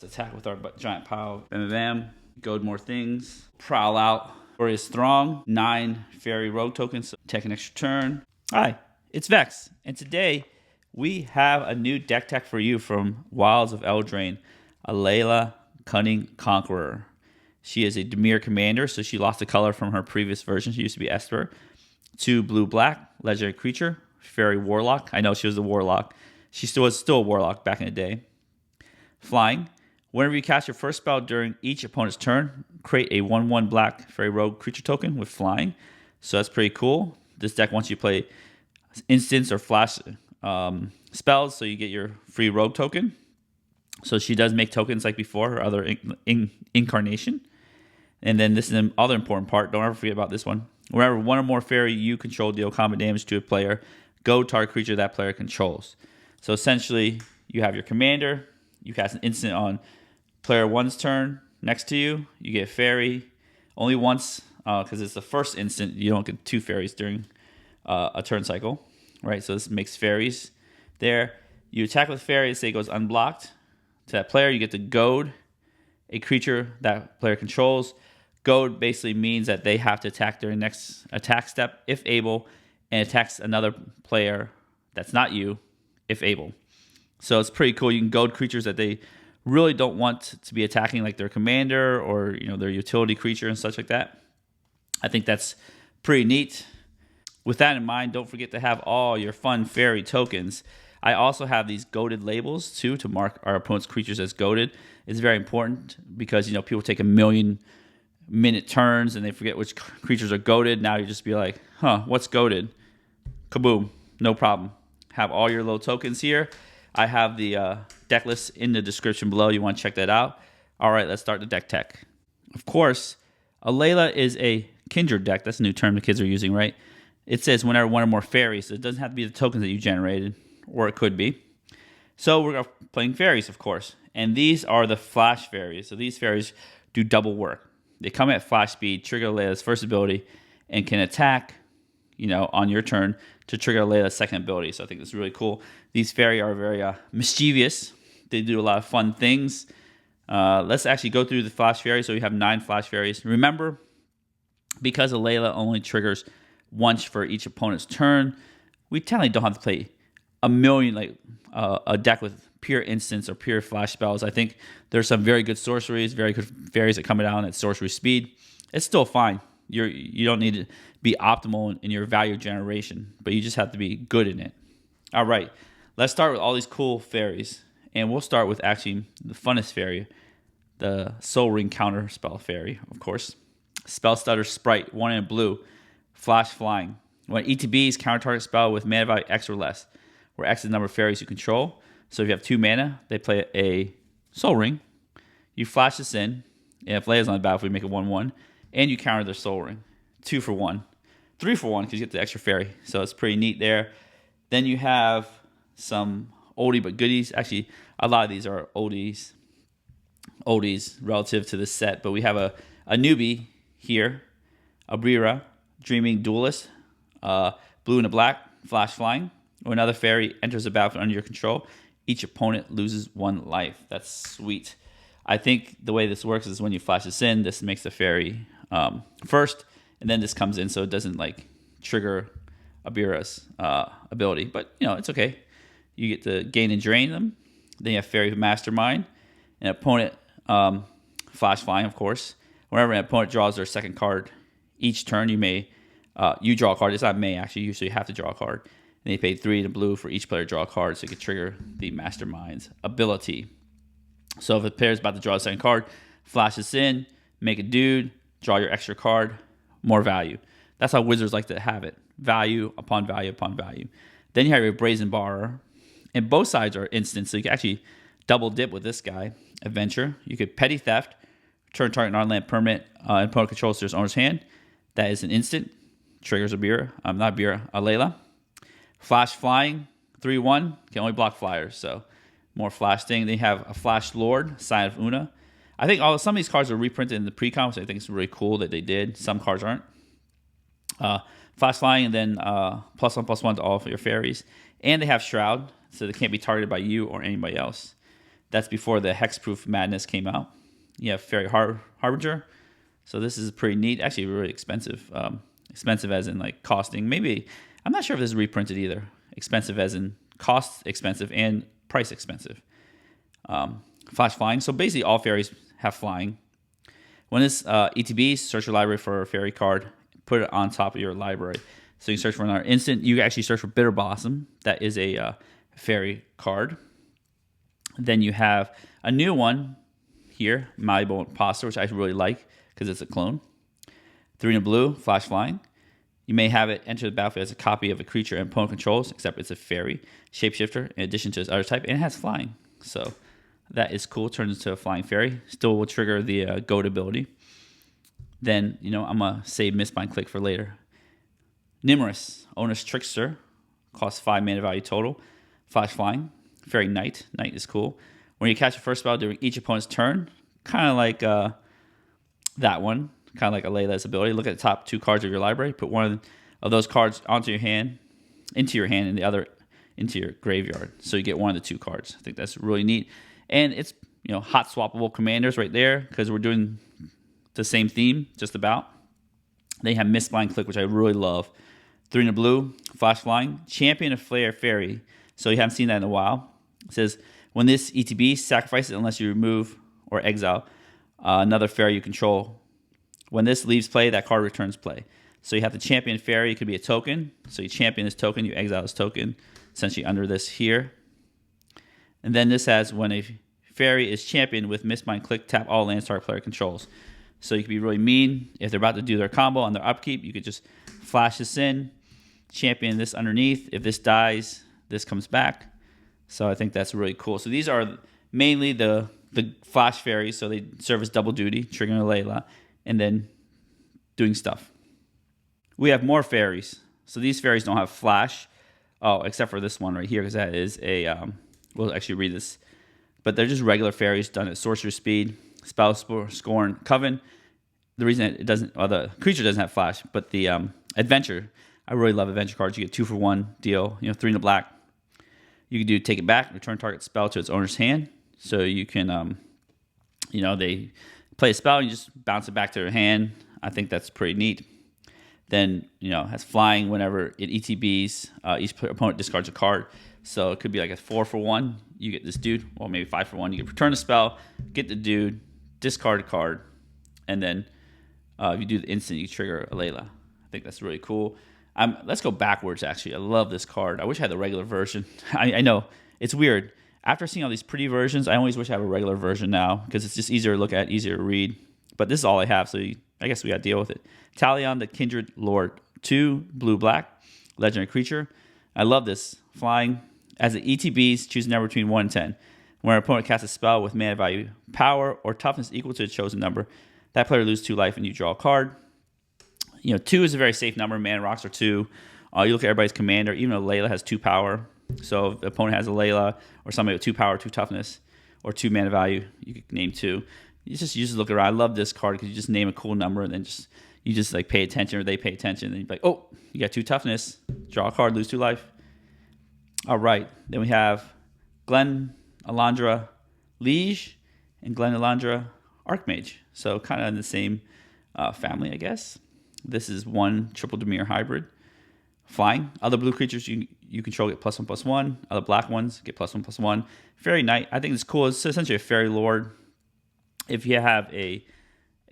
Attack with our giant pile. Bam, bam, bam. Goad more things. Prowl out. Glorious Throng. 9 fairy rogue tokens. So take an extra turn. Hi, it's Vex. And today we have a new deck tech for you from Wilds of Eldraine. Alela, Cunning, Conqueror. She is a Dimir commander, so she lost the color from her previous version. She used to be Esper. 2 blue-black, legendary creature. Fairy warlock. I know she was a warlock. She was still a warlock back in the day. Flying. Whenever you cast your first spell during each opponent's turn, create a 1/1 black fairy rogue creature token with flying. So that's pretty cool. This deck wants you to play instants or flash spells, so you get your free rogue token. So she does make tokens like before, her other incarnation. And then this is the other important part. Don't ever forget about this one. Whenever one or more fairy you control deal combat damage to a player, go target creature that player controls. So essentially, you have your commander. You cast an instant on player 1's turn. Next to you, you get fairy. Only once, because it's the first instant. You don't get 2 fairies during a turn cycle, right? So this makes fairies there. You attack with fairy. Say it goes unblocked to that player. You get to goad a creature that player controls. Goad basically means that they have to attack during next attack step, if able, and attacks another player that's not you, if able. So it's pretty cool. You can goad creatures that they really don't want to be attacking, like their commander or their utility creature and such like that. I think that's pretty neat. With that in mind, don't forget to have all your fun fairy tokens. I also have these goaded labels too to mark our opponent's creatures as goaded. It's very important because people take 1,000,000-minute turns and they forget which creatures are goaded. Now you just be like, what's goaded? Kaboom, no problem. Have all your little tokens here. I have the deck list in the description below. You want to check that out. All right, let's start the deck tech. Of course, Alela is a kindred deck. That's a new term the kids are using, right? It says whenever one or more fairies. So it doesn't have to be the tokens that you generated, or it could be. So we're playing fairies, of course. And these are the flash fairies. So these fairies do double work. They come at flash speed, trigger Alela's first ability, and can attack on your turn to trigger Alela's second ability. So I think it's really cool. These fairy are very mischievous. They do a lot of fun things. Let's actually go through the flash fairies. So we have 9 flash fairies. Remember, because Alela only triggers once for each opponent's turn, we technically don't have to play a deck with pure instants or pure flash spells. I think there's some very good sorceries, very good fairies that come down at sorcery speed. It's still fine. You don't need to be optimal in your value generation, but you just have to be good in it. All right, let's start with all these cool fairies, and we'll start with actually the funnest fairy, the Soul Ring counter spell fairy, of course. Spell Stutter Sprite, 1 in blue, flash flying. When ETBs counter target spell with mana value X or less, where X is the number of fairies you control. So if you have 2 mana, they play a Soul Ring. You flash this in, and if Leia's on the battlefield, we make it 1/1. And you counter their Soul Ring. 2 for 1. 3 for 1 because you get the extra fairy. So it's pretty neat there. Then you have some oldie but goodies. Actually, a lot of these are oldies relative to this set. But we have a newbie here. Abrira, Dreaming Duelist. Blue and a black, flash flying. When another fairy enters the battlefield under your control, each opponent loses 1 life. That's sweet. I think the way this works is when you flash this in, this makes the fairy first, and then this comes in so it doesn't trigger Abira's ability. But it's okay. You get to gain and drain them. Then you have Fairy Mastermind, an opponent flash flying, of course. Whenever an opponent draws their second card each turn, you draw a card. It's not may actually. You usually have to draw a card. And they pay 3 in blue for each player to draw a card, so you can trigger the Mastermind's ability. So if a player's about to draw a second card, flash this in, make a dude, draw your extra card, more value. That's how wizards like to have it. Value upon value upon value. Then you have your Brazen Borrower. And both sides are instants, so you can actually double dip with this guy. Adventure. You could Petty Theft, turn target non-land permanent opponent controls to his owner's hand. That is an instant. Triggers Alela. Flash Flying, 3/1. Can only block flyers, so more flash thing. They have a Flash Lord, Sign of Una. I think some of these cards are reprinted in the pre-com, so I think it's really cool that they did. Some cards aren't. Flash Flying, and then +1/+1 to all of your fairies. And they have Shroud, so they can't be targeted by you or anybody else. That's before the Hexproof Madness came out. You have Fairy Harbinger. So this is pretty neat. Actually, really expensive. Expensive as in like costing. Maybe, I'm not sure if this is reprinted either. Expensive as in cost expensive and price expensive. Flash flying. So basically all fairies have flying. When this ETB, search your library for a fairy card. Put it on top of your library. So you can search for another instant. You can actually search for Bitter Blossom. That is a fairy card. Then you have a new one here, Malleable Imposter, which I really like because it's a clone. 3 in a blue, flash flying. You may have it enter the battlefield as a copy of a creature and opponent controls, except it's a fairy shapeshifter in addition to its other type, and it has flying. So that is cool. Turns into a flying fairy. Still will trigger the goat ability. Then, I'm going to save Mistbind Click for later. Nimrus, Owner's Trickster, costs 5 mana value total. Flash flying. Fairy Knight. Knight is cool. When you catch a first spell during each opponent's turn, kind of like that one, kind of like Alela's ability. Look at the top 2 cards of your library. Put one of those cards into your hand, and the other into your graveyard. So you get one of the 2 cards. I think that's really neat. And it's hot swappable commanders right there because we're doing the same theme just about. They have Mistbind Click, which I really love. 3 in a blue, flash flying. Champion of Flare Fairy. So you haven't seen that in a while. It says, when this ETB sacrifices unless you remove or exile another fairy you control. When this leaves play, that card returns play. So you have the champion fairy. It could be a token. So you champion this token, you exile this token, essentially under this here. And then this has, when a fairy is championed with Mistbind Click, tap all lands target player controls. So you can be really mean. If they're about to do their combo on their upkeep, you could just flash this in, champion this underneath. If this dies, this comes back. So I think that's really cool. So these are mainly the flash fairies. So they serve as double duty, triggering Alela, and then doing stuff. We have more fairies. So these fairies don't have flash. Oh, except for this one right here, because that is a, we'll actually read this. But they're just regular fairies done at sorcerer speed. Spell, Scorn, Coven. The reason it doesn't, the creature doesn't have flash, but the adventure, I really love adventure cards. You get 2 for 1 deal, 3 in the black. You can do take it back, return target spell to its owner's hand. So you can, they play a spell and you just bounce it back to their hand. I think that's pretty neat. Then, has flying whenever it ETBs. Each opponent discards a card. So it could be like a 4 for 1. You get this dude, or maybe 5 for 1. You can return a spell, get the dude, discard a card, and then if you do the instant, you trigger Alela. I think that's really cool. Let's go backwards, actually. I love this card. I wish I had the regular version. I know. It's weird. After seeing all these pretty versions, I always wish I had a regular version now because it's just easier to look at, easier to read. But this is all I have, so I guess we got to deal with it. Talion, the Kindred Lord. 2, blue-black, legendary creature. I love this. Flying. As the ETBs, choose a number between 1 and 10. When an opponent casts a spell with mana value, power, or toughness equal to the chosen number, that player loses 2 life and you draw a card. 2 is a very safe number. Mana rocks are 2. You look at everybody's commander. Even Alela has 2 power. So if the opponent has Alela or somebody with 2 power, 2 toughness, or 2 mana value, you could name 2. You just look around. I love this card because you just name a cool number and then you just like pay attention or they pay attention. And then you're like, oh, you got 2 toughness. Draw a card, lose 2 life. All right. Then we have Glen Alondra Liege and Glen Alondra Archmage. So kind of in the same family, I guess. This is 1 triple Dimir hybrid. Flying. Other blue creatures you control get +1/+1. Other black ones get +1/+1. Fairy Knight. I think it's cool. It's essentially a fairy lord. If you have a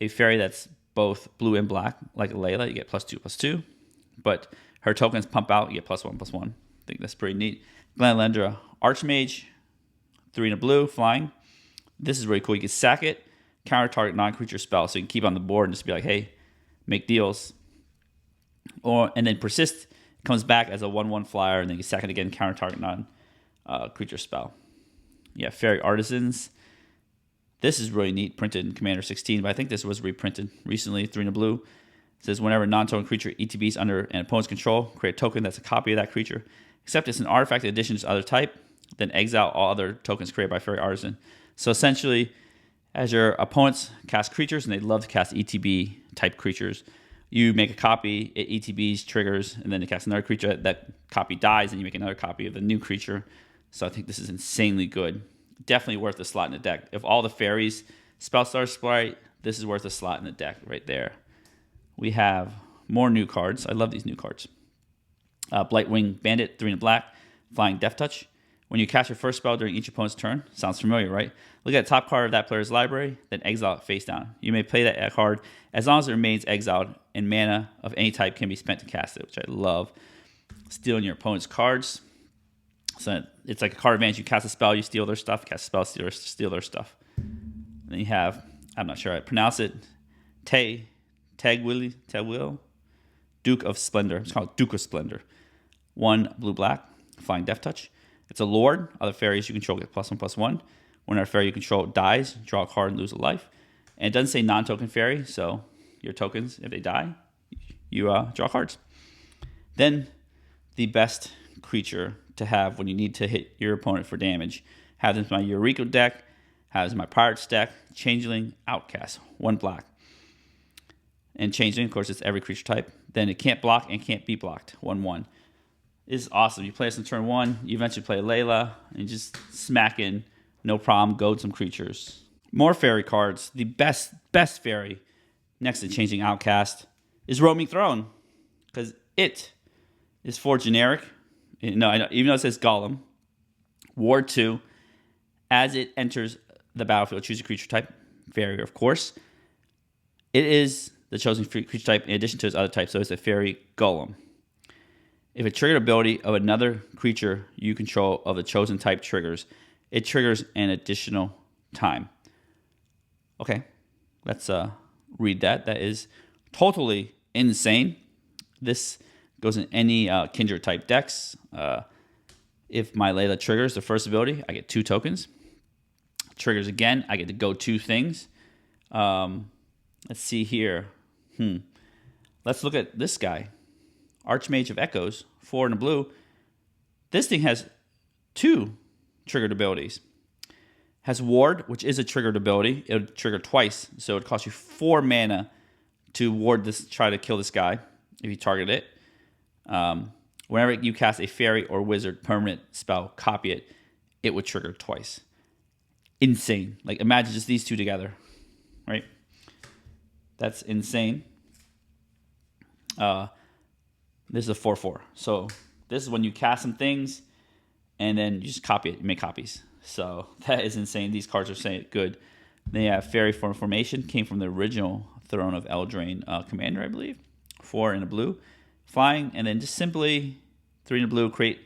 fairy that's both blue and black, like Alela, you get +2/+2. But her tokens pump out, you get +1/+1. I think that's pretty neat. Glen Alondra Archmage. 3 in a blue, flying. This is really cool. You can sack it, counter target non-creature spell, so you can keep it on the board and just be like, hey, make deals. And then persist comes back as a 1/1 flyer, and then you sack it again, counter target non-creature spell. Yeah, Fairy Artisans. This is really neat, printed in Commander 16, but I think this was reprinted recently, 3 in a blue. It says whenever a non-token creature ETBs under an opponent's control, create a token that's a copy of that creature, except it's an artifact in addition to other type, then exile all other tokens created by Fairy Artisan. So essentially, as your opponents cast creatures, and they love to cast ETB type creatures, you make a copy, it ETBs, triggers, and then they cast another creature. That copy dies, and you make another copy of the new creature. So I think this is insanely good. definitely worth a slot in the deck. If all the fairies spell stars sprite, this is worth a slot in the deck right there. We have more new cards. I love these new cards. Blightwing Bandit, 3 and black, flying Death Touch. When you cast your first spell during each opponent's turn, sounds familiar, right? Look at the top card of that player's library, then exile it face down. You may play that card as long as it remains exiled, and mana of any type can be spent to cast it, which I love. Stealing your opponent's cards. So it's like a card advantage. You cast a spell, you steal their stuff. Cast a spell, steal their stuff. And then you have, I'm not sure how to pronounce it, Tegwil, Duke of Splendor. It's called Duke of Splendor. 1 blue-black, flying Death Touch. It's a Lord. Other fairies you control get +1/+1. When our fairy you control dies, draw a card and lose a life. And it doesn't say non-token fairy, so your tokens, if they die, you draw cards. Then the best creature to have when you need to hit your opponent for damage. Have this in my Eureka deck, have this in my Pirates deck, Changeling, Outcast, 1 black. And Changeling, of course, it's every creature type. Then it can't block and can't be blocked, 1/1. This is awesome. You play this in turn 1, you eventually play Alela, and you just smack in, no problem, goad some creatures. More fairy cards. The best fairy next to Changing Outcast is Roaming Throne, because it is 4 generic. No, I know, even though it says Golem. Ward 2, as it enters the battlefield, choose a creature type. Fairy, of course. It is the chosen creature type in addition to its other type, so it's a fairy golem. If a triggered ability of another creature you control of the chosen type triggers, it triggers an additional time. Okay, let's read that. That is totally insane. This goes in any Kindred type decks. If my Alela triggers the first ability, I get 2 tokens. Triggers again, I get to go 2 things. Let's see here. Let's look at this guy. Archmage of Echoes, 4 in the blue. This thing has 2 triggered abilities. Has Ward, which is a triggered ability. It'll trigger twice, so it costs you 4 mana to ward this, try to kill this guy if you target it. Whenever you cast a fairy or wizard permanent spell, copy it, it would trigger twice. Insane. Like, imagine just these 2 together, right? That's insane. This is a 4/4. So this is when you cast some things, and then you just copy it. You make copies. So that is insane. These cards are saying good. They have Fairy Formation. Came from the original Throne of Eldraine commander, I believe. 4 in the blue. Flying, and then just simply 3 in the blue, create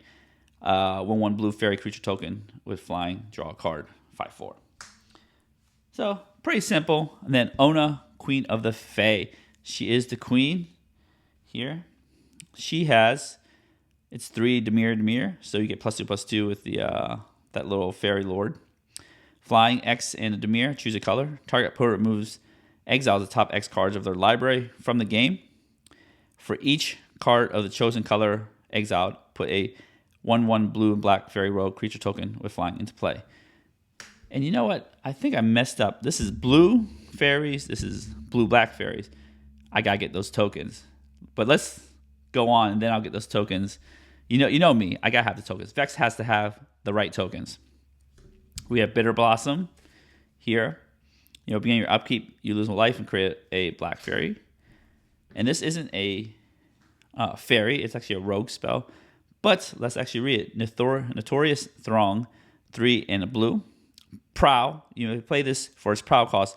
1/1 blue fairy creature token with flying, draw a card, 5/4. So pretty simple. And then Ona, Queen of the Fae. She is the queen here. She has, it's 3 Dimir, so you get +2/+2 with the that little fairy lord. Flying X and a Dimir, choose a color. Target opponent removes, exiles the top X cards of their library from the game. For each card of the chosen color exiled, put a 1/1 blue and black fairy rogue creature token with flying into play. And you know what? I think I messed up. This is blue fairies. This is blue-black fairies. I gotta get those tokens. But let's go on, and then I'll get those tokens. You know me. I gotta have the tokens. Vex has to have the right tokens. We have Bitter Blossom here. Beginning your upkeep, you lose a life and create a black fairy. And this isn't a fairy. It's actually a rogue spell. But let's actually read it. Notorious Throng, 3 in a blue. Prowl. You play this for its prowl cost.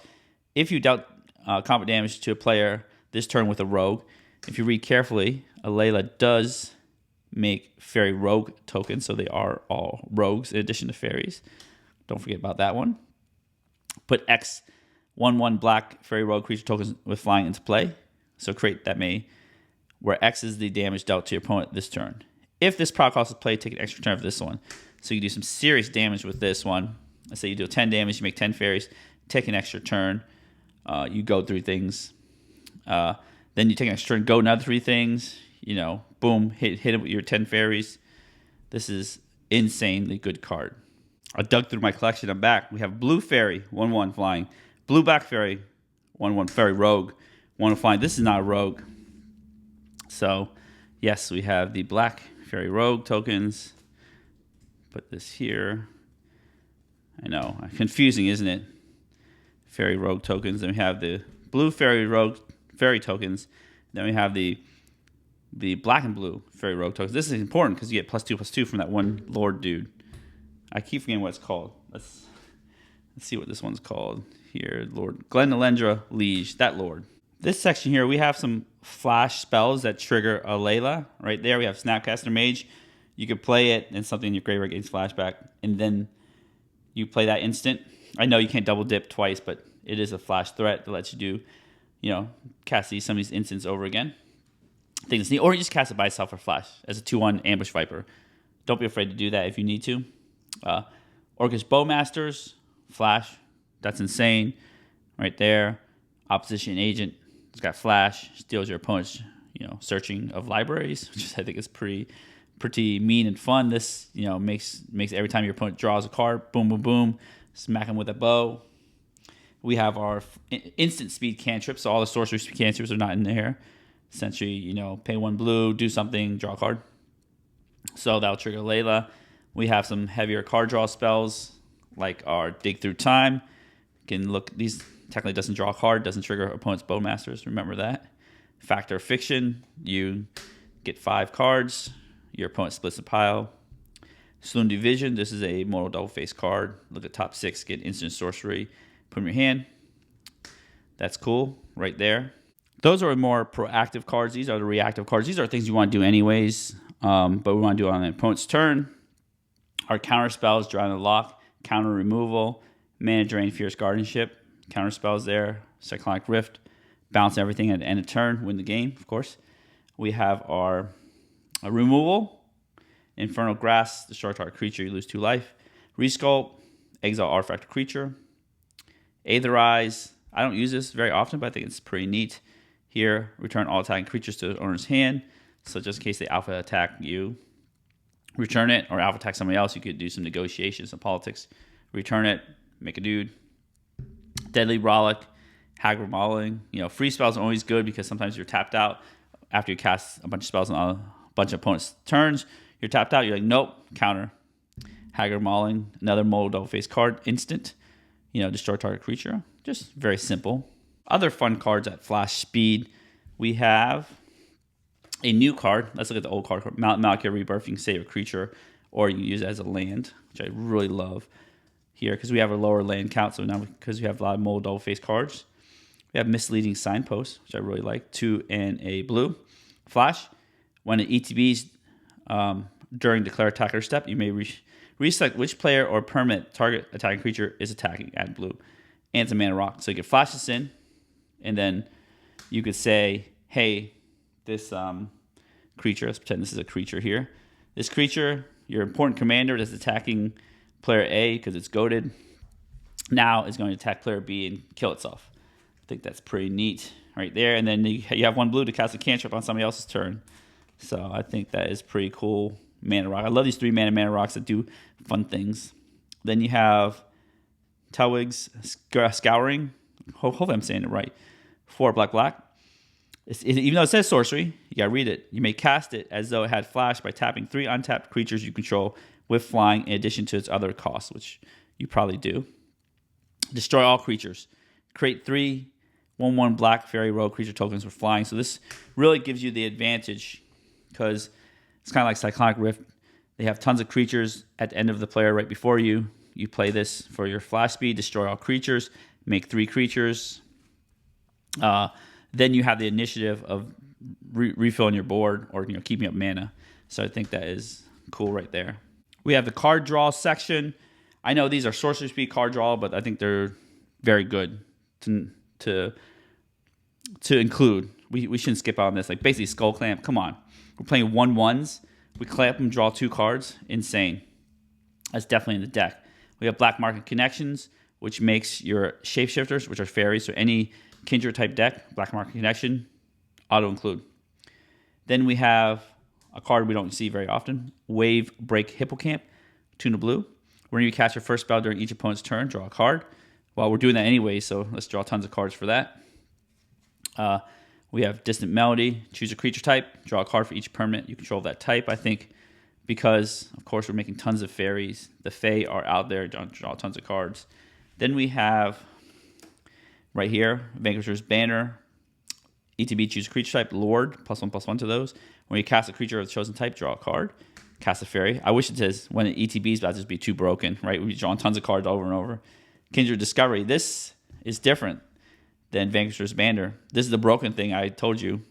If you dealt combat damage to a player this turn with a rogue, if you read carefully, Alela does make fairy rogue tokens, so they are all rogues in addition to fairies. Don't forget about that one. Put X 1/1 black fairy rogue creature tokens with flying into play. So create that where X is the damage dealt to your opponent this turn. If this proc cost is played, take an extra turn for this one. So you do some serious damage with this one. Let's say you do 10 damage, you make 10 fairies, take an extra turn. You go through things. Then you take an extra turn, go another 3 things. Boom, hit it with your 10 fairies. This is insanely good card. I dug through my collection. I'm back. We have blue fairy, 1/1 flying. Blue black fairy, 1/1 fairy rogue, 1 flying. This is not a rogue. So, yes, we have the black fairy rogue tokens. Put this here. I know, confusing, isn't it? Fairy rogue tokens. Then we have the blue fairy tokens. Then we have the black and blue fairy rogue tokens. This is important because you get +2/+2 from that one lord dude. I keep forgetting what it's called. Let's see what this one's called here. Lord Glenalendra Liege, that lord. This section here, we have some flash spells that trigger Alela. Right there, we have Snapcaster Mage. You could play it, and something in your graveyard gains flashback, and then you play that instant. I know you can't double dip twice, but it is a flash threat that lets you do, cast some of these instants over again. I think it's neat. Or you just cast it by itself for flash as a 2/1 Ambush Viper. Don't be afraid to do that if you need to. Orcish Bowmasters, flash. That's insane. Right there. Opposition Agent. It's got flash. Steals your opponent's, searching of libraries, which I think is pretty mean and fun. This, makes every time your opponent draws a card, boom, boom, boom, smack them with a bow. We have our instant speed cantrips. So all the sorcery speed cantrips are not in there. Essentially, pay 1 blue, do something, draw a card. So that'll trigger Layla. We have some heavier card draw spells, like our Dig Through Time. These technically doesn't draw a card, doesn't trigger opponent's Bowmasters. Remember that. Factor of Fiction, you get 5 cards. Your opponent splits the pile. Saloon Division, this is a modal double face card. Look at top 6, get instant sorcery, put them in your hand. That's cool, right there. Those are more proactive cards. These are the reactive cards. These are things you want to do anyways, but we want to do it on the opponent's turn. Our counter spells, Drawing the Lock, counter removal, Mana Drain, Fierce Guardianship, counter spells there, Cyclonic Rift, bounce everything at the end of turn, win the game, of course. We have our removal, Infernal Grasp, destroy target creature, you lose 2 life. Resculpt, exile artifact or creature. Aetherize, I don't use this very often, but I think it's pretty neat. Here, return all attacking creatures to the owner's hand. So just in case they alpha attack you, return it, or alpha attack somebody else, you could do some negotiations, some politics. Return it, make a dude. Deadly Rollick, Haggard Mauling. Free spells are always good because sometimes you're tapped out after you cast a bunch of spells on a bunch of opponents' turns. You're tapped out, you're like, nope, counter. Haggard Mauling, another modal double face card, instant. Destroy target creature. Just very simple. Other fun cards at flash speed. We have a new card. Let's look at the old card. Malkia Rebirth. You can save a creature, or you can use it as a land, which I really love here because we have a lower land count. So now, because we have a lot of modal double face cards, we have Misleading Signpost, which I really like. 2 and a blue. Flash. When it ETBs during declare attacker step, you may reselect which player or permanent target attacking creature is attacking. Add blue. And it's a mana rock. So you can flash this in, and then you could say, hey, this creature, let's pretend this is a creature here. This creature, your important commander that's attacking player A because it's goated, now is going to attack player B and kill itself. I think that's pretty neat right there. And then you have 1 blue to cast a cantrip on somebody else's turn. So I think that is pretty cool. Mana rock. I love these 3 mana rocks that do fun things. Then you have Telwig's Scouring. Hopefully I'm saying it right. 4 black. Even though it says sorcery, you gotta read it. You may cast it as though it had flash by tapping 3 untapped creatures you control with flying in addition to its other costs, which you probably do. Destroy all creatures. Create 3 1/1 black fairy rogue creature tokens with flying. So this really gives you the advantage because it's kind of like Cyclonic Rift. They have tons of creatures at the end of the player right before you. You play this for your flash speed, destroy all creatures, make 3 creatures. Then you have the initiative of refilling your board or keeping up mana. So I think that is cool right there. We have the card draw section. I know these are sorcery speed card draw, but I think they're very good to include. We shouldn't skip out on this. Like basically Skull Clamp. Come on, we're playing 1/1s. We clamp them, draw 2 cards. Insane. That's definitely in the deck. We have Black Market Connections, which makes your shapeshifters, which are fairies, so any Kindred type deck, Black Market Connection, auto include. Then we have a card we don't see very often, Wave Break Hippocamp, 2 and a blue. When you cast your first spell during each opponent's turn, draw a card. Well, we're doing that anyway, so let's draw tons of cards for that. We have Distant Melody, choose a creature type, draw a card for each permanent you control of that type. I think because, of course, we're making tons of fairies. The Fae are out there, draw tons of cards. Then we have right here, Vanquisher's Banner. ETB, choose a creature type, Lord, +1/+1 to those. When you cast a creature of the chosen type, draw a card. Cast a fairy. I wish it says when an ETB is about to just be too broken, right? We're drawing tons of cards over and over. Kindred Discovery. This is different than Vanquisher's Banner. This is the broken thing I told you.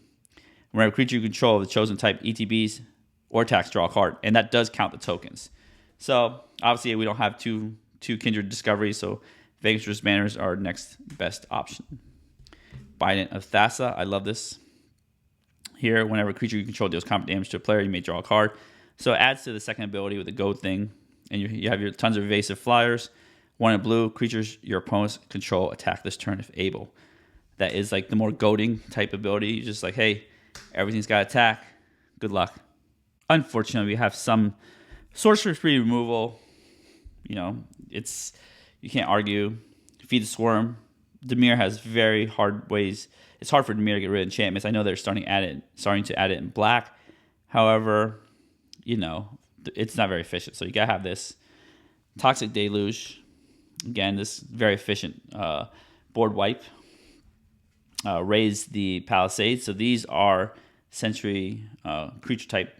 Whenever a creature you control of the chosen type, ETBs or attacks, draw a card. And that does count the tokens. So, obviously, we don't have two Kindred Discoveries, so Vanquisher's Banners are next best option. Bident of Thassa. I love this. Here, whenever a creature you control deals combat damage to a player, you may draw a card. So it adds to the second ability with the goat thing. And you have your tons of evasive flyers. 1 in blue, creatures your opponents control attack this turn if able. That is like the more goading type ability. You're just like, hey, everything's got attack. Good luck. Unfortunately, we have some sorcery-free removal. You know, you can't argue. Feed the Swarm. Dimir has very hard ways. It's hard for Dimir to get rid of enchantments. I know they're starting to add it in black. However, you know, it's not very efficient. So you gotta have this. Toxic Deluge. Again, this very efficient board wipe. Raise the Palisades. So these are Sentry creature type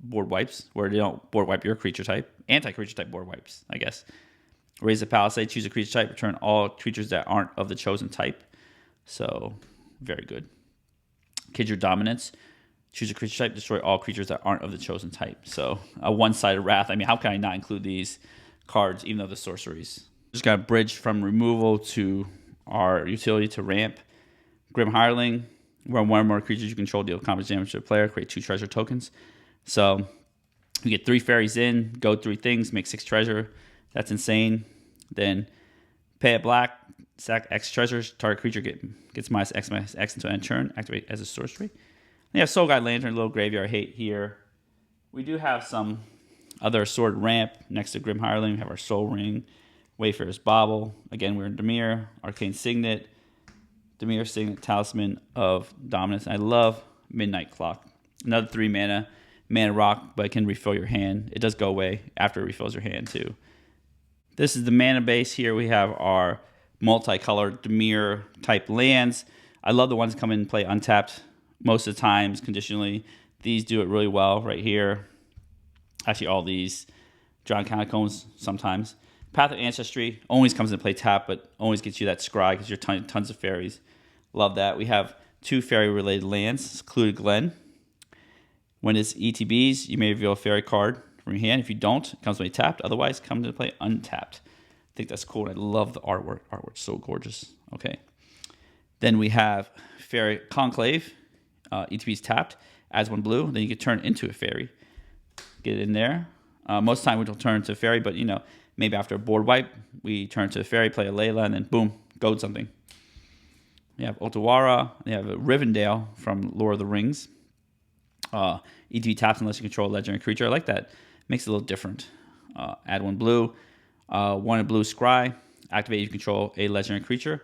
board wipes, where they don't board wipe your creature type. Anti-creature type board wipes, I guess. Raise the Palisade, choose a creature type, return all creatures that aren't of the chosen type. So, very good. Kindred Dominance. Choose a creature type, destroy all creatures that aren't of the chosen type. So, a one-sided Wrath. I mean, how can I not include these cards, even though the sorceries? Just got a bridge from removal to our utility to ramp. Grim Hireling. Where one or more creatures you control deal combat damage to a player, create 2 treasure tokens. So, you get 3 fairies in, go 3 things, make 6 treasure. That's insane. Then pay a black, sack X treasures, target creature gets -X until end turn, activate as a sorcery. Then you have Soul Guide Lantern, little graveyard hate here. We do have some other sword ramp next to Grim Hireling. We have our Soul Ring, Wayfarer's Bauble. Again, we're in Dimir, Arcane Signet, Dimir Signet, Talisman of Dominance. I love Midnight Clock. Another 3 mana rock, but it can refill your hand. It does go away after it refills your hand too. This is the mana base here. We have our multicolored Dimir type lands. I love the ones that come in and play untapped most of the times, conditionally. These do it really well right here. Actually, all these. Drowned Catacombs sometimes. Path of Ancestry always comes into play tap, but always gets you that scry because you're tons of fairies. Love that. We have 2 fairy-related lands. Secluded Glen. When it's ETBs, you may reveal a fairy card from your hand. If you don't, it comes to play tapped. Otherwise, it comes to play untapped. I think that's cool. I love the artwork. Artwork's so gorgeous. Okay. Then we have Fairy Conclave. ETB's tapped. Adds 1 blue. Then you can turn into a fairy. Get it in there. Most of the time, we don't turn into a fairy, but, you know, maybe after a board wipe, we turn to a fairy, play Alela, and then boom, goad something. We have Otawara. We have Rivendell from Lord of the Rings. ETB taps unless you control a legendary creature. I like that. Makes it a little different. Add 1 blue. 1 in blue scry. Activate if you control a legendary creature.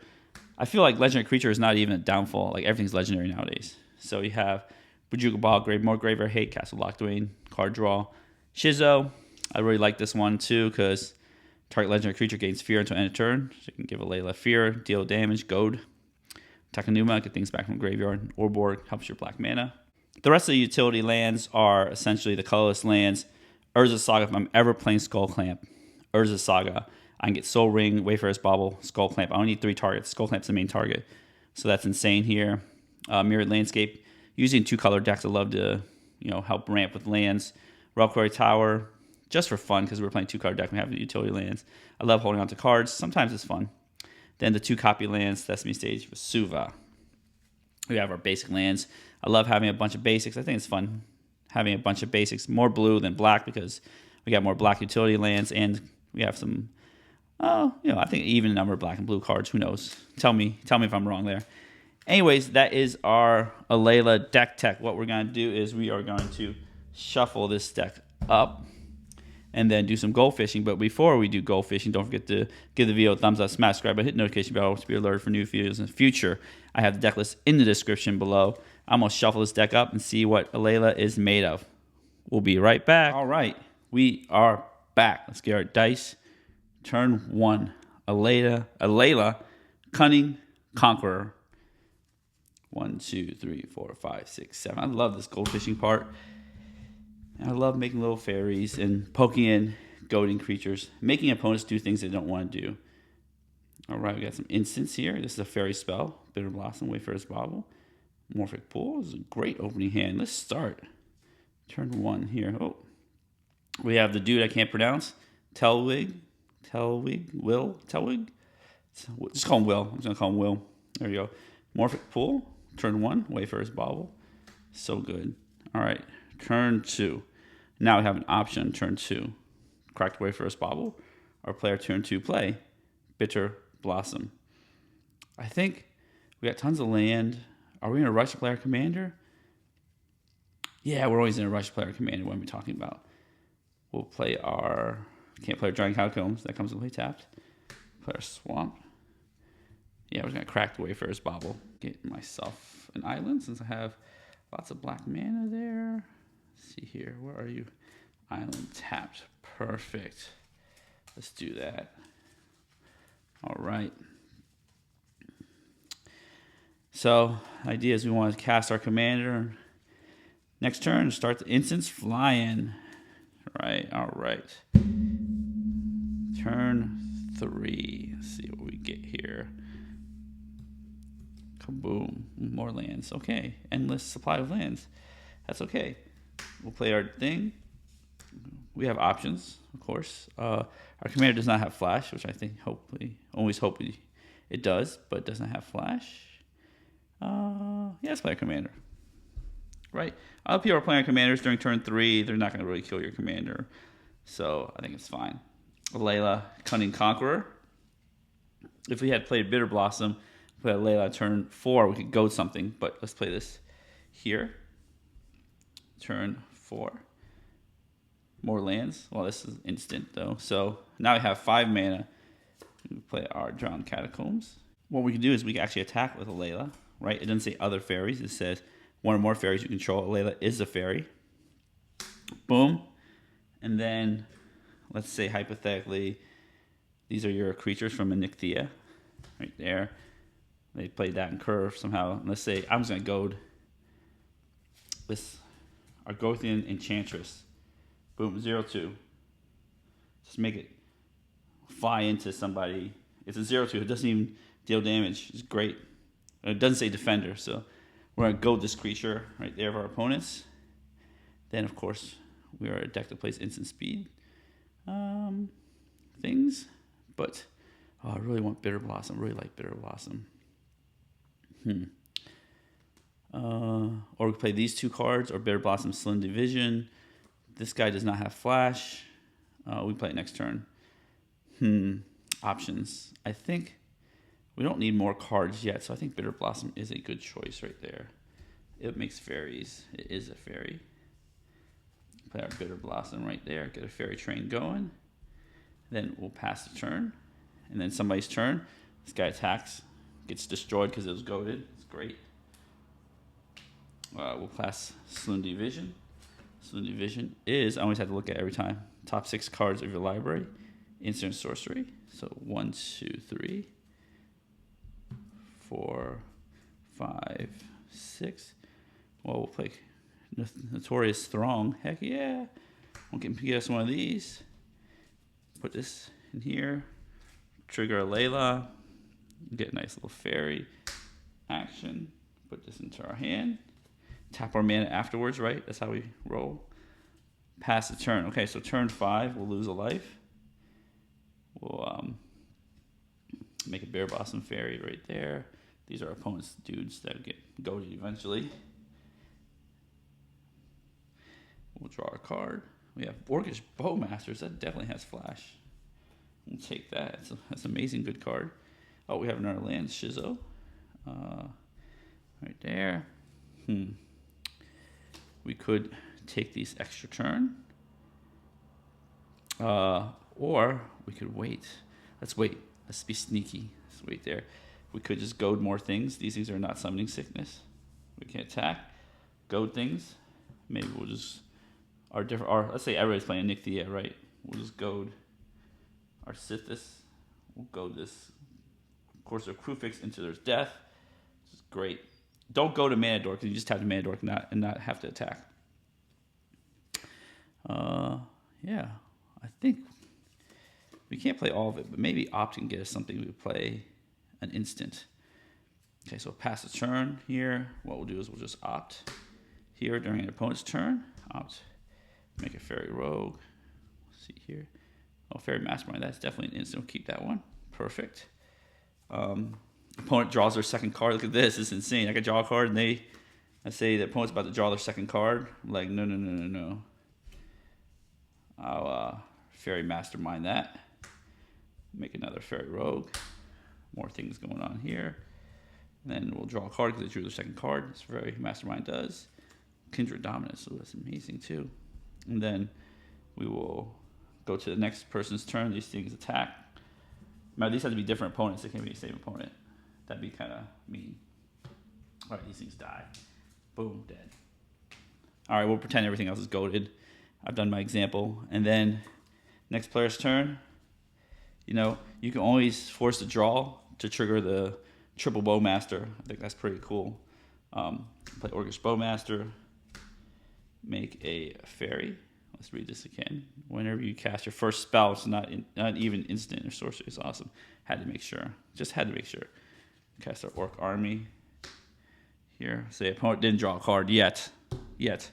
I feel like legendary creature is not even a downfall. Like everything's legendary nowadays. So you have Bojuka Ball, more Graveyard Hate, Castle Lockdwayne, card draw. Shizo. I really like this one too because target legendary creature gains fear until end of turn. So you can give Alela fear, deal damage, goad. Takanuma, get things back from graveyard. Orborg helps your black mana. The rest of the utility lands are essentially the colorless lands. Urza Saga, if I'm ever playing Skull Clamp, Urza Saga, I can get Soul Ring, Wayfarer's Bauble, Skull Clamp. I only need 3 targets. Skull Clamp's the main target. So that's insane here. Mirrored Landscape. Using 2 color decks, I love to help ramp with lands. Reliquary Tower, just for fun, because we're playing 2 color deck. We have the utility lands. I love holding on to cards. Sometimes it's fun. Then the 2 copy lands, Sesame Stage with Suva. We have our basic lands. I love having a bunch of basics. I think it's fun having a bunch of basics. More blue than black because we got more black utility lands, and we have some, I think even number of black and blue cards. Who knows? Tell me if I'm wrong there. Anyways, that is our Alela deck tech. What we're going to do is we are going to shuffle this deck up and then do some Goldfishing. But before we do Goldfishing, don't forget to give the video a thumbs up, smash subscribe, and hit the notification bell to be alerted for new videos in the future. I have the deck list in the description below. I'm going to shuffle this deck up and see what Alela is made of. We'll be right back. All right, we are back. Let's get our dice. Turn 1. Alela, Cunning, Conqueror. 1, 2, 3, 4, 5, 6, 7. I love this goldfishing part. I love making little fairies and poking in, goading creatures, making opponents do things they don't want to do. All right, we got some instants here. This is a fairy spell. Bitter Blossom, Wayfarer's Bauble. Morphic Pool. This is a great opening hand. Let's start. Turn 1 here. Oh, we have the dude I can't pronounce. Telwig. Just call him Will. I'm just going to call him Will. There you go. Morphic Pool. Turn 1. Wayfarer's Bauble. So good. All right. Turn 2. Now we have an option. Turn 2. Cracked Wayfarer's Bauble. Our player turn 2 play. Bitter Blossom. I think we got tons of land. Are we in a rush to play our commander? Yeah, we're always in a rush to play our commander. What are we talking about? We'll play our... Can't play our Giant Catacombs. That comes to play tapped. Play our Swamp. Yeah, we're going to crack the Wayfarer's Bauble. Get myself an island since I have lots of black mana there. Let's see here. Where are you? Island tapped. Perfect. Let's do that. All right. So, idea is we want to cast our commander. Next turn, start the instance flying. Right, all right. Turn 3. Let's see what we get here. Kaboom. More lands. Okay. Endless supply of lands. That's okay. We'll play our thing. We have options, of course. Our commander does not have flash, which I think always hope it does, but it does not have flash. Yeah, let's play a commander. Right? Other people are playing commanders during turn 3. They're not going to really kill your commander. So I think it's fine. Alela, Cunning, Conqueror. If we had played Bitter Blossom, play Alela turn 4, we could goad something. But let's play this here. Turn 4. More lands. Well, this is instant, though. So now we have 5 mana. We play our Drowned Catacombs. What we can do is we can actually attack with Alela. Right? It doesn't say other fairies. It says one or more fairies you control. Alela is a fairy. Boom. And then, let's say hypothetically, these are your creatures from Onyxia. Right there. They played that in curve somehow. And let's say I'm just going to goad this Argothian Enchantress. Boom, 0/2. Just make it fly into somebody. It's a 0/2. It doesn't even deal damage. It's great. It doesn't say defender, so we're going to goad this creature right there of our opponents. Then, of course, we are a deck that plays instant speed things. But I really want Bitter Blossom. I really like Bitter Blossom. Or we play these 2 cards, or Bitter Blossom Slim Division. This guy does not have flash. We play it next turn. Options. I think we don't need more cards yet, so I think Bitter Blossom is a good choice right there. It makes fairies. It is a fairy. Play our Bitter Blossom right there. Get a fairy train going. Then we'll pass the turn. And then somebody's turn. This guy attacks. Gets destroyed because it was goaded. It's great. We'll pass Slim Division. Slim Division is, I always have to look at every time, top 6 cards of your library. Instant sorcery. So 1, 2, 3, 4, 5, 6. Well, we'll play Notorious Throng. Heck yeah. We'll get us one of these. Put this in here. Trigger Alela. Get a nice little fairy action. Put this into our hand. Tap our mana afterwards, right? That's how we roll. Pass the turn. Okay, so turn 5, we'll lose a life. We'll make a Bitter Blossom fairy right there. These are opponents' dudes that get goaded eventually. We'll draw a card. We have Orcish Bowmasters. That definitely has flash. We'll take that. That's an amazing good card. Oh, we have another land, Shizo. Right there. We could take these extra turn. Or we could wait. Let's wait. Let's be sneaky. Let's wait there. We could just goad more things. These things are not summoning sickness. We can attack, goad things. Maybe we'll just let's say everybody's playing Nixia, right? We'll just goad our Sithis. We'll goad this, of course, their Crufix into their death. This is great. Don't go to Mana Dork because you just have the Mana Dork and not have to attack. Yeah, I think we can't play all of it, but maybe Opt can get us something. We play an instant. Okay, so pass the turn here. What we'll do is we'll just Opt here during an opponent's turn. Opt, make a Fairy Rogue. Let's see here. Oh, Fairy Mastermind. That's definitely an instant. We'll keep that one. Perfect. Opponent draws their second card. Look at this. It's insane. I could draw a card, and I say the opponent's about to draw their second card. I'm like, no. I'll Fairy Mastermind that. Make another Fairy Rogue. More things going on here. And then we'll draw a card because they drew their second card. That's what Fairy Mastermind does. Kindred Dominance, so that's amazing too. And then we will go to the next person's turn. These things attack. Now these have to be different opponents. They can't be the same opponent. That'd be kind of mean. All right, these things die. Boom, dead. All right, we'll pretend everything else is goated. I've done my example. And then next player's turn, you know, you can always force the draw to trigger the triple Bowmaster. I think that's pretty cool. Play Orcish Bowmaster. Make a fairy. Let's read this again. Whenever you cast your first spell, it's not even instant or sorcery. It's awesome. Had to make sure. Just had to make sure. Cast our Orc Army here. Say opponent didn't draw a card yet. Yet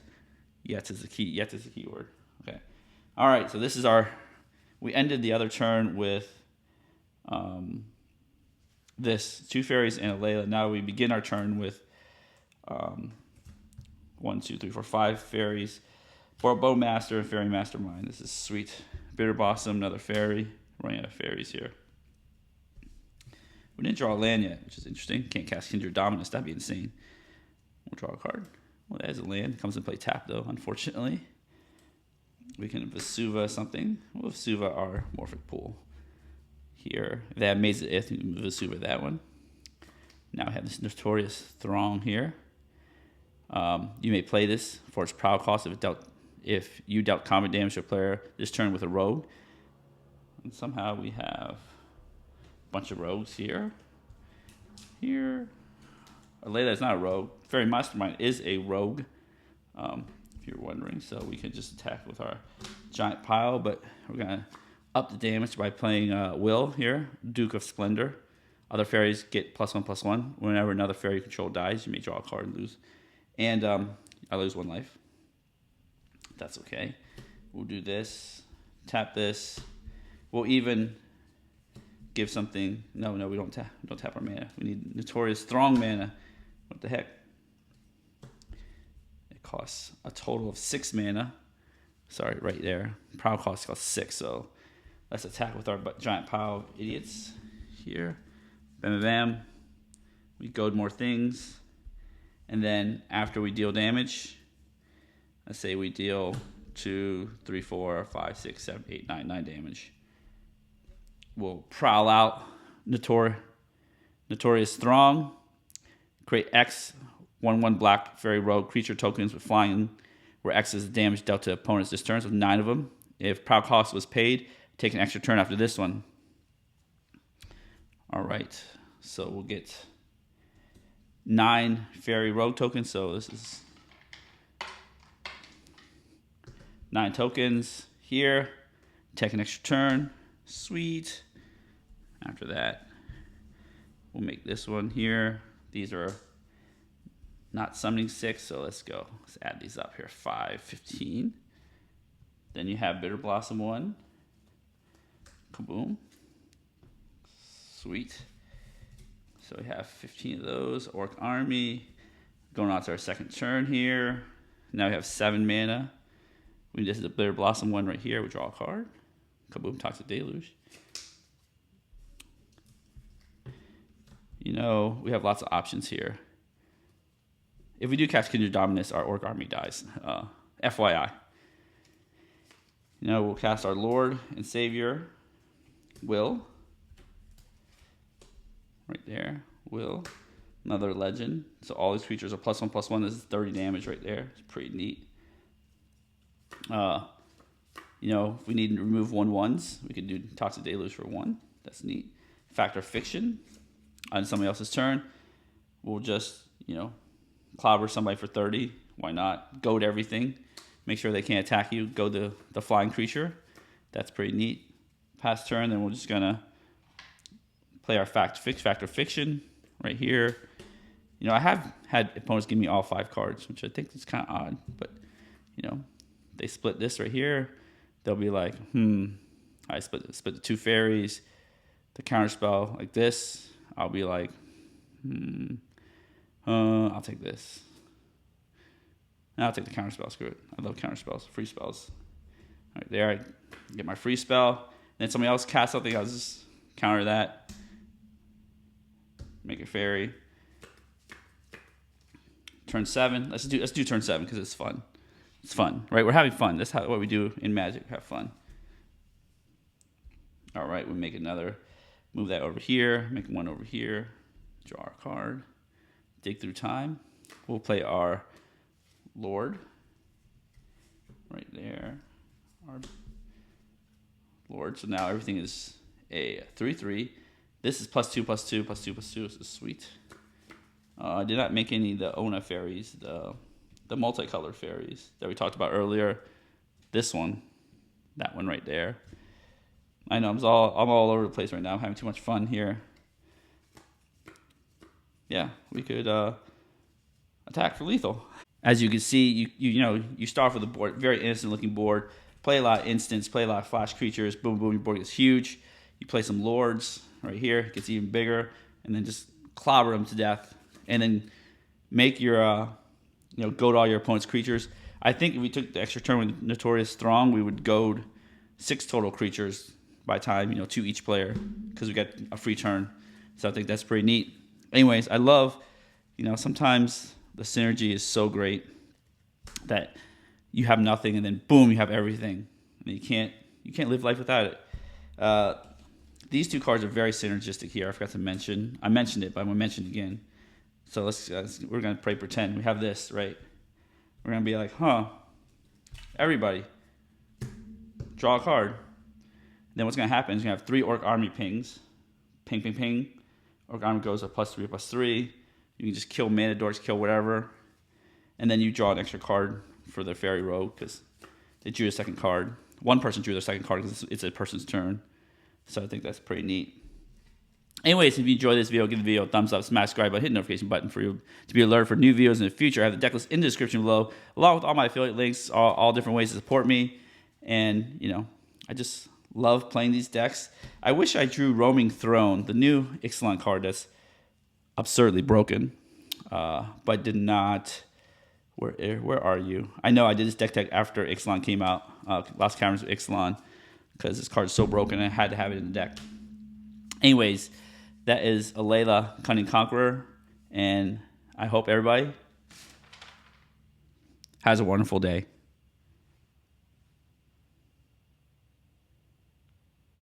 is the key. Yet is the key word. Okay. All right. So this is we ended the other turn with this 2 fairies and Alela. Now we begin our turn with 1, 2, 3, 4, 5 fairies. Bowmaster and Fairy Mastermind. This is sweet. Bitter Blossom, another fairy. Running out of fairies here. We didn't draw a land yet, which is interesting. Can't cast Kindred Dominance. That'd be insane. We'll draw a card. Well, that is a land. Comes and play tap, though, unfortunately. We can Vesuva something. We'll Vesuva our Morphic Pool here. If they have Maze of Ith, we can Vesuva that one. Now we have this Notorious Throng here. You may play this for its prowl cost if you dealt combat damage to a player this turn with a rogue. And somehow we have a bunch of rogues here. Alela is not a rogue. Fairy Mastermind is a rogue, if you're wondering. So we can just attack with our giant pile, but we're going to up the damage by playing Will here, Duke of Splendor. Other fairies get +1/+1. Whenever another fairy you control dies, you may draw a card and lose. And I lose 1 life. That's okay. We'll do this. Tap this. We'll even give something. No, we don't tap our mana. We need Notorious Throng mana. What the heck? It costs a total of 6 mana. Sorry, right there. Prowl cost costs 6, so let's attack with our giant pile of idiots here. Bam, bam, bam. We goad more things. And then after we deal damage, let's say we deal 2, 3, 4, 5, 6, 7, 8, 9 damage. We'll prowl out Notorious Throng, create X, 1/1 black fairy rogue creature tokens with flying, where X is the damage dealt to opponents this turn, so 9 of them. If prowl cost was paid, take an extra turn after this one. All right, so we'll get 9 fairy rogue tokens, so this is 9 tokens here. Take an extra turn. Sweet. After that, we'll make this one here. These are not summoning 6, so let's go. Let's add these up here. 5, 15. Then you have Bitter Blossom 1. Kaboom. Sweet. So we have 15 of those. Orc Army. Going on to our second turn here. Now we have 7 mana. This is a Bitter Blossom 1 right here. We draw a card. Kaboom, Toxic Deluge. You know, we have lots of options here. If we do cast Kindred Dominance, our Orc Army dies. FYI. You know, we'll cast our Lord and Savior, Will. Right there, Will. Another legend. So all these creatures are +1/+1. This is 30 damage right there. It's pretty neat. You know, if we need to remove 1/1s, we could do Toxic Deluge for 1. That's neat. Factor Fiction. On somebody else's turn, we'll just, you know, clobber somebody for 30. Why not? Goad everything. Make sure they can't attack you. Go the flying creature. That's pretty neat. Pass turn, then we're just going to play our Factor Fiction right here. You know, I have had opponents give me all 5 cards, which I think is kind of odd. But, you know, they split this right here. They'll be like, I split the 2 fairies, the counterspell like this. I'll be like, I'll take this. I'll take the counterspell. Screw it. I love counterspells, free spells. All right, there I get my free spell. Then somebody else casts something. I'll just counter that. Make a fairy. Turn 7. Let's do turn 7 because it's fun. It's fun, right? We're having fun. That's what we do in Magic. Have fun. All right, we make another. Move that over here. Make one over here. Draw our card. Dig through time. We'll play our Lord. Right there. Our Lord. So now everything is a 3/3. This is +2/+2/+2/+2. This is sweet. I did not make any of the Ona fairies, the multicolored fairies that we talked about earlier. This one, that one right there. I know I'm all over the place right now. I'm having too much fun here. Yeah, we could attack for lethal. As you can see, you start with a board, very innocent looking board. Play a lot of instants, play a lot of flash creatures. Boom, boom, your board gets huge. You play some lords right here, it gets even bigger, and then just clobber them to death. And then make your, goad all your opponent's creatures. I think if we took the extra turn with Notorious Throng, we would goad 6 total creatures by time, 2 each player, because we got a free turn. So I think that's pretty neat. Anyways, I love, sometimes the synergy is so great that you have nothing and then boom, you have everything. And you can't live life without it. These 2 cards are very synergistic here. I forgot to mention. I mentioned it, but I'm gonna mention it again. So we're gonna pretend we have this, right? We're gonna be like, everybody, draw a card. Then what's gonna happen is you're gonna have 3 Orc Army pings. Ping, ping, ping. Orc Army goes up +3/+3. You can just kill mana dorks, kill whatever. And then you draw an extra card for the fairy rogue because they drew a second card. One person drew their second card because it's a person's turn. So I think that's pretty neat. Anyways, if you enjoyed this video, give the video a thumbs up, smash subscribe button, hit the notification button for you to be alerted for new videos in the future. I have the deck list in the description below, along with all my affiliate links, all different ways to support me. And, I just love playing these decks. I wish I drew Roaming Throne, the new Ixalan card that's absurdly broken, but did not. Where are you? I know I did this deck after Ixalan came out, Last Caverns of Ixalan, because this card is so broken and I had to have it in the deck. Anyways, that is Alela, Cunning, Conqueror, and I hope everybody has a wonderful day.